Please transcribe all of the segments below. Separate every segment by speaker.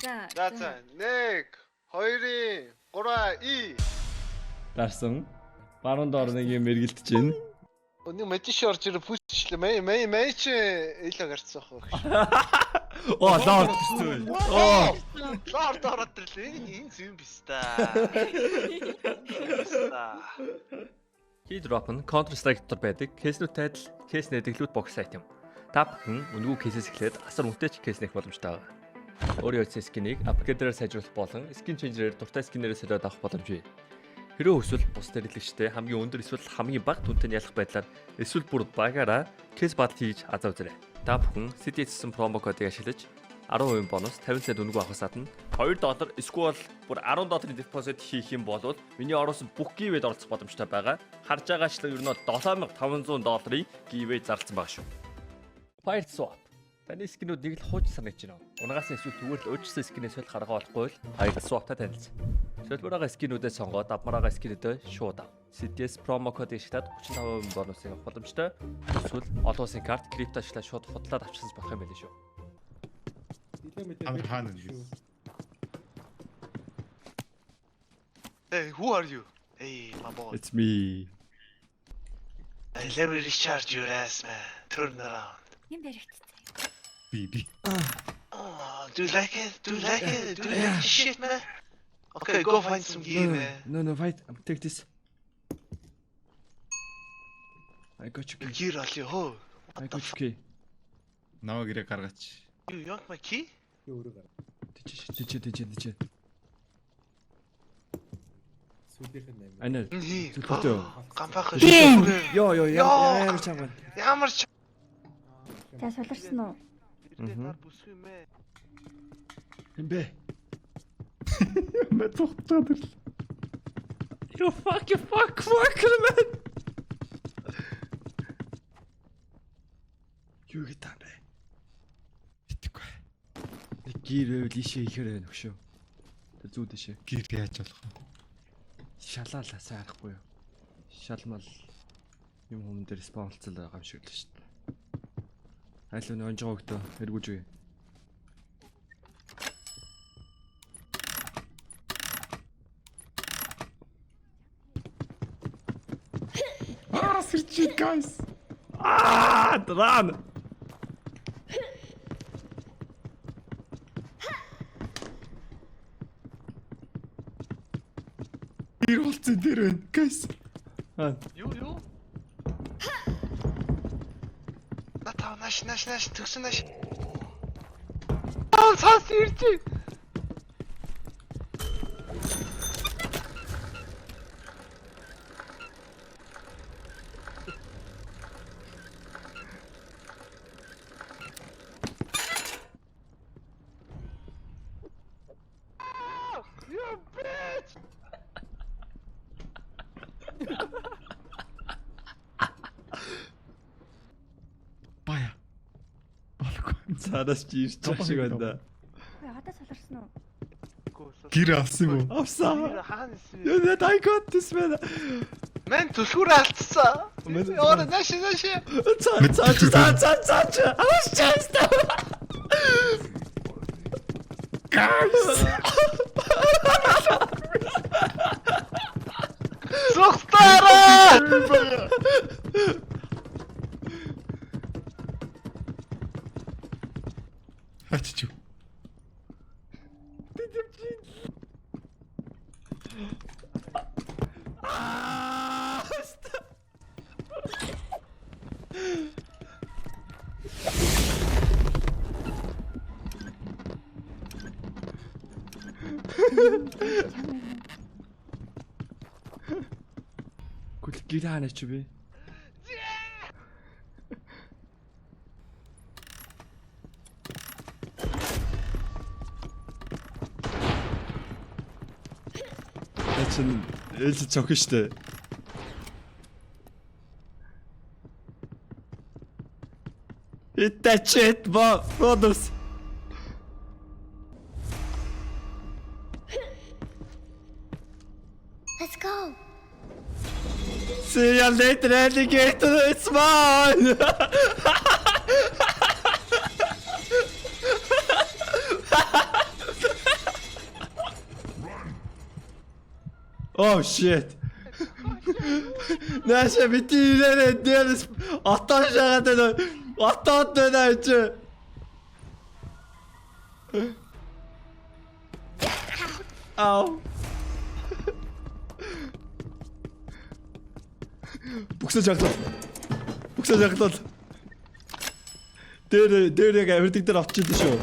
Speaker 1: За.
Speaker 2: За 1 2 3 и.
Speaker 3: Дарсан. Баруун доор нэг юм эргэлдэж байна.
Speaker 2: Нэг мэдиш орж ирээ пүсчлээ. Мэй чи илүү гарцсан хөө.
Speaker 3: Оо, лорд гэсэн. Оо.
Speaker 2: Лорд ороод ирлээ. Энэ зүүн биз та.
Speaker 3: Key drop нь Counter Strike дотор байдаг. Кейснүүд тайтал, кейс нэдэглүүд бокс айтем. Та бүхэн үнэгүй кейсээс эхлээд асар үнэтэй ч кейс нэх боломжтой байна. Өөрийн утас скинийг апгрейдерээр сайжруулах болон скин ченжерээр дуртай скинээрээ солиод авах боломж бий. Хэрэв эсвэл бус хэрэглэгчтэй хамгийн өндөр эсвэл хамгийн бага түнтэй ялах байдлаар эсвэл бүр багаараа кейс бат хийж азав үзээрэй. Та бүхэн CDS промо кодыг ашиглаж 10% бонус 50 цент үнэгүй авахаас гадна $2 эсвэл бүр $10 депозит хийх юм бол миний ороосон бүх гивэд оролцох боломжтой байгаа. Харж байгаачлан ер нь $7500 гивэ зарласан байгаа шүү. Fire swap. Таны скинүүд нэг л хууч санагдаж байна. Унгаас эсвэл зүгээр л өөрчлөсөн скинээс бол гаргаа болохгүй л Fire swap-тай танилцсан. Солбороо скинүүдээ сонгоод авмараа скинүүдээ шууд ав. CDS промо код ашиглаад 35% бонусыг авах боломжтой. Эсвэл олон улсын карт крипто ашиглаад шууд худлаад авчихсан болох юм байл шүү.
Speaker 4: I'm handling this.
Speaker 2: Hey, who are you? Hey, my boy.
Speaker 3: It's me.
Speaker 2: Let me recharge your ass, man. Turn around.
Speaker 1: Юм баригдсан.
Speaker 4: Би.
Speaker 2: Oh, do you like it? Do you like it? Do you like this shit, man? Okay, go find some gear, man.
Speaker 3: No, wait. Take this. I got you.
Speaker 2: Gear all you.
Speaker 3: I got you key.
Speaker 4: Наваа гэрээ гаргаач.
Speaker 2: You want my key?
Speaker 3: Дэж.
Speaker 4: Сүүлийнх нь 8.
Speaker 3: Ана.
Speaker 2: Nee.
Speaker 3: Зүгтөө.
Speaker 2: Гамбах.
Speaker 3: Ёо, ямар чамаа.
Speaker 2: Ямар ч.
Speaker 1: За суларсан уу?
Speaker 3: Юм бэ? Мэт тогтоод ир. You fuck man. Юу гэдэг бэ? Итгэхгүй. Нэг гэр ийшээ ихээр байна хөшөө. Тэр зүү дэшээ.
Speaker 4: Гэр яаж болох вэ?
Speaker 3: Шалаалаасаа харахгүй юу? Шалмал юм хүмүүс дээр спонсорцол байгаа юм шиг л шүү дээ. Айлуу нэг онжоо өгдөө эргүүж үе. Сэрчи guys. Run.
Speaker 4: Гэр болцсон дээр байна. Guys.
Speaker 2: Юу? Натаа наш төгсөн наш. Аа цаас ирж. You bitch!
Speaker 4: Бая. Болохгүй.
Speaker 3: Цаадаас чи ирж байгаа шиг байна да.
Speaker 1: Хадаа суларсан уу?
Speaker 4: Гэр авсан юм уу?
Speaker 3: Авсан.
Speaker 2: Хаана эсвэл?
Speaker 3: Юу I got this man.
Speaker 2: Мен түлхүүр алдсан. Ora наш.
Speaker 3: Цаа. Авч.
Speaker 4: Guys.
Speaker 2: Сухтара!
Speaker 4: Хачиж.
Speaker 3: Гүл гэр хаана ч вэ? Эцэн ээлж цохин штэ. Итачет бодос.
Speaker 1: Let's go.
Speaker 3: See you later, alligator. It's mine. Oh shit. Наша битилэрэ дээрс отоо шагаад байна. Отоод байна чи. Ау. Буксаж хаглаа. Буксаж хаглаа. Дээр яг авирдаг дээр очиж шүү.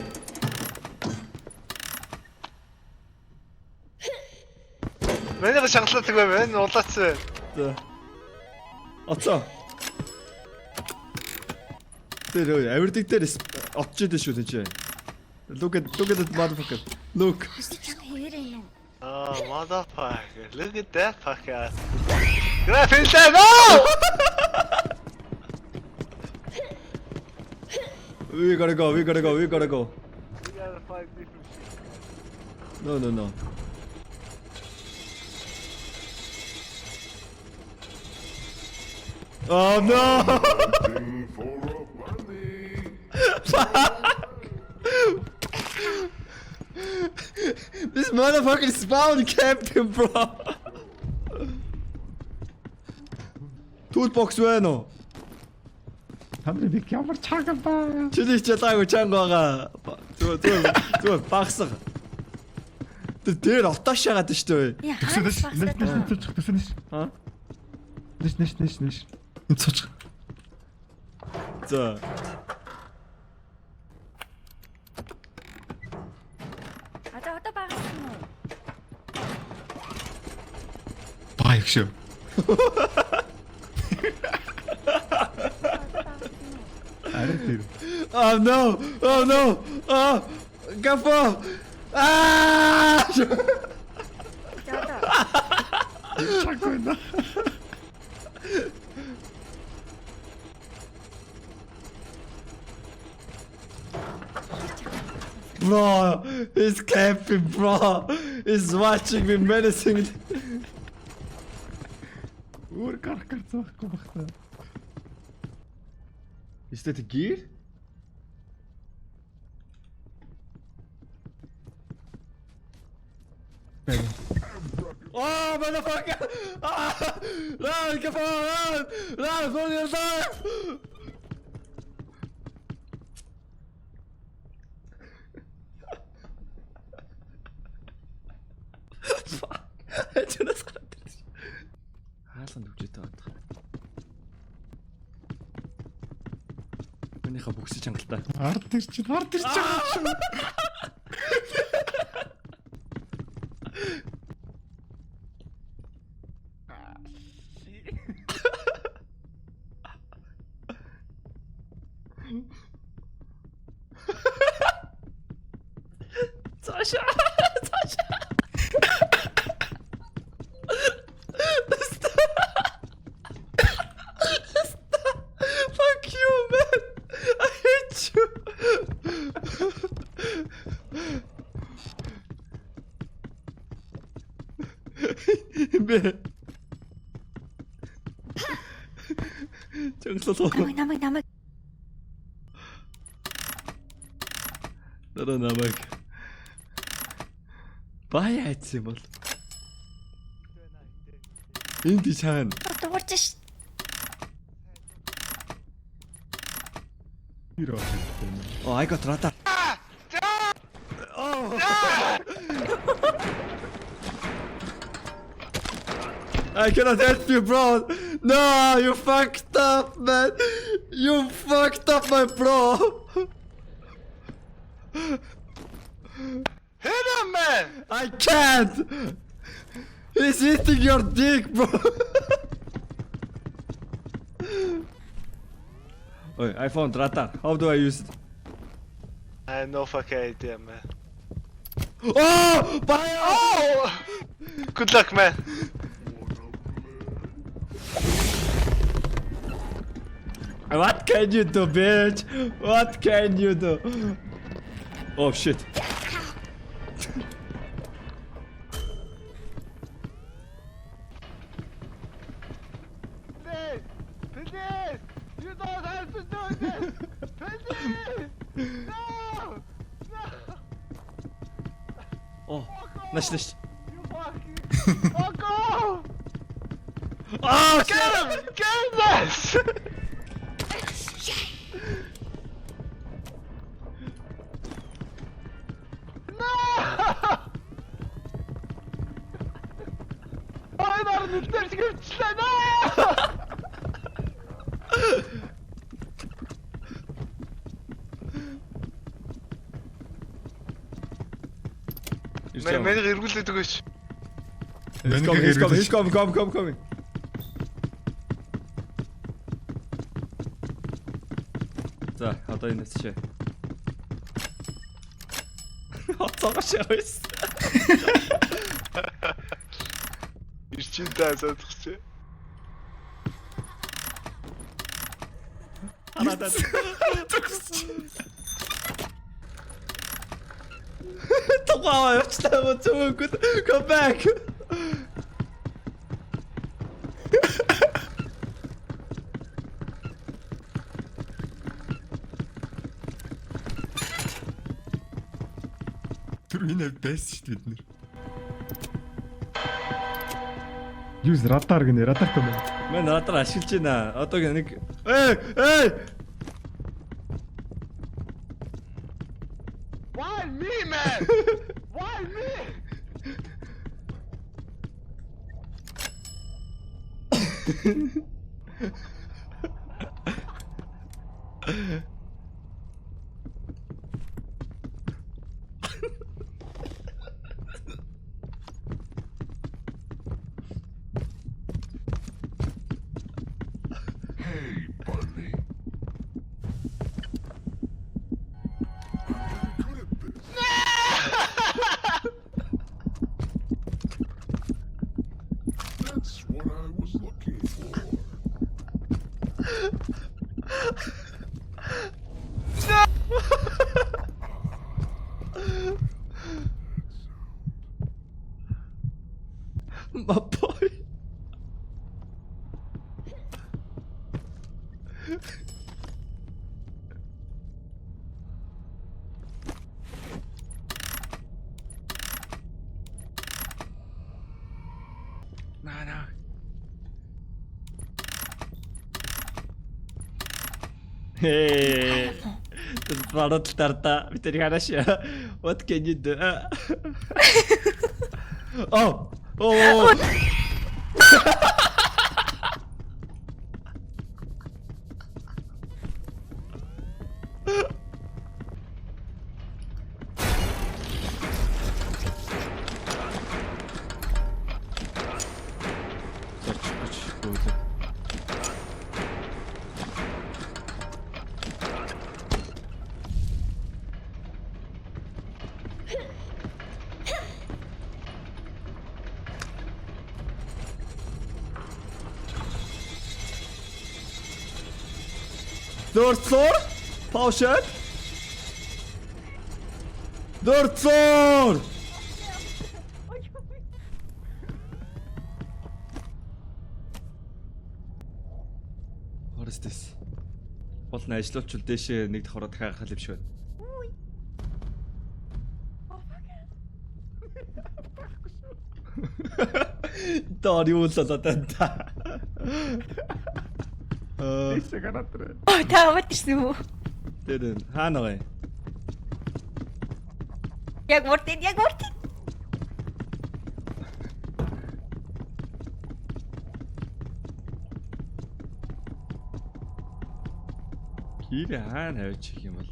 Speaker 2: Манай шаглаадаг байна. Улаац.
Speaker 3: За. Оцоо. Тэр авирдаг дээр очиж дээ шүү тийч. Look at that motherfucker. Look.
Speaker 1: Хэвээрээ юм.
Speaker 2: Oh, motherfucker. Look at that fucker. Grafin no!
Speaker 3: We gotta go.
Speaker 2: We gotta find different shit.
Speaker 3: No. Oh no! This motherfucker spawned camping, bro. Toolbox байна уу?
Speaker 4: Хамрын би ямар чагал ба.
Speaker 3: Чиний чадаагүй чанга байгаа. Зүгээр багсаг. Тэр отоош яагаад шүү дээ.
Speaker 1: Яа, хаанаас багсаад.
Speaker 4: Тэсэнэш.
Speaker 3: Аа?
Speaker 4: Нэш. Цоч.
Speaker 3: За.
Speaker 1: Одоо багсан уу?
Speaker 4: Баах шүү. Арай тэр.
Speaker 3: Oh no. Гафо.
Speaker 1: За.
Speaker 4: Чагна.
Speaker 3: Bro, he's camping, bro. He's watching me menacing.
Speaker 4: Өөр гарахгүй багтаа.
Speaker 3: Is that a gear? Oh, motherfucker! Run, come on, run for your life! Fuck! Чанаас гараад. Хаалганд үжиж байгаа. Өнийхөө бүксэж хангалтаа.
Speaker 4: Ард ирч байгаа.
Speaker 3: Саша. Fuck you, man. I hate you. Бэ. Чангалаа.
Speaker 1: Намайг.
Speaker 3: Дараа намайг. Бая айцсан бол. Энд чи хаана?
Speaker 1: Дуурж ш.
Speaker 3: Oh, I got radar. Oh. I cannot help you, bro. No, you fucked up, man. You fucked up, my bro.
Speaker 2: Hit him, man!
Speaker 3: I can't. He's eating your dick, bro. Oi, I found radar. How do I use it?
Speaker 2: I have no fucking idea, man.
Speaker 3: Oh! Bio!
Speaker 2: Oh! Good luck, man.
Speaker 3: What can you do, bitch? What can you do? Oh shit.
Speaker 2: Please! You don't have to do this! Please! No! No!
Speaker 3: Oh, nice.
Speaker 2: You fucking...
Speaker 3: Аа
Speaker 2: Ганас! Айдар нүдээр гэрчлээ наа! Мэн эргүүлээд өгөөч.
Speaker 3: He's coming. За, одоо энэ нэсчээ. Хоцоогоос.
Speaker 2: Ирчинтэй асаадагч.
Speaker 3: Анадад. Тухаа явчихлаа мөн зүгүүд. Come back.
Speaker 4: Тэр энэ байсан шүү дээ бид нэр. Юус радар гэнэ радар том.
Speaker 3: Мэн радар ашиглаж байна. Одоо нэг эй!
Speaker 2: Why me, man? Why me?
Speaker 5: That's what I was looking for.
Speaker 3: My boy. No. Hey. Барууд тарта битэр хараш. What can you do? Oh. Dörtsor! Pauschen! Dörtsor! What is this? Бол н ажиллуулчул дээшээ нэг давхраа дахиад гаргах юм шиг байна. Дор юу л болоо тань.
Speaker 4: Ийшээ гараатраа.
Speaker 1: Та авчихсан уу?
Speaker 3: Тэр хаана вэ?
Speaker 1: Яг мөртөд.
Speaker 3: Кир хаана авчих юм бол?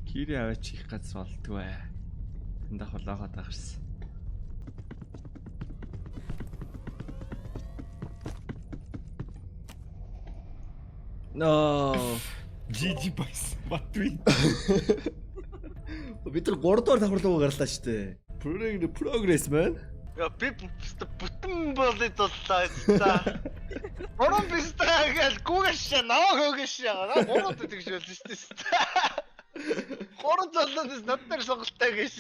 Speaker 3: Кир авчих газар болтгүй. Энд хулаагаад гарсан. No.
Speaker 4: GG boys. Батвин.
Speaker 3: Бид нар 3 дугаар давхарлуу гарлаа шүү дээ. Progress man.
Speaker 2: Я би бүтэн болоод боллаа. Орон бистаа гэл гугаш наа хөөш яа. Орон тэгж болно шүү дээ. Хорон золоос надтай сонголттой гэж.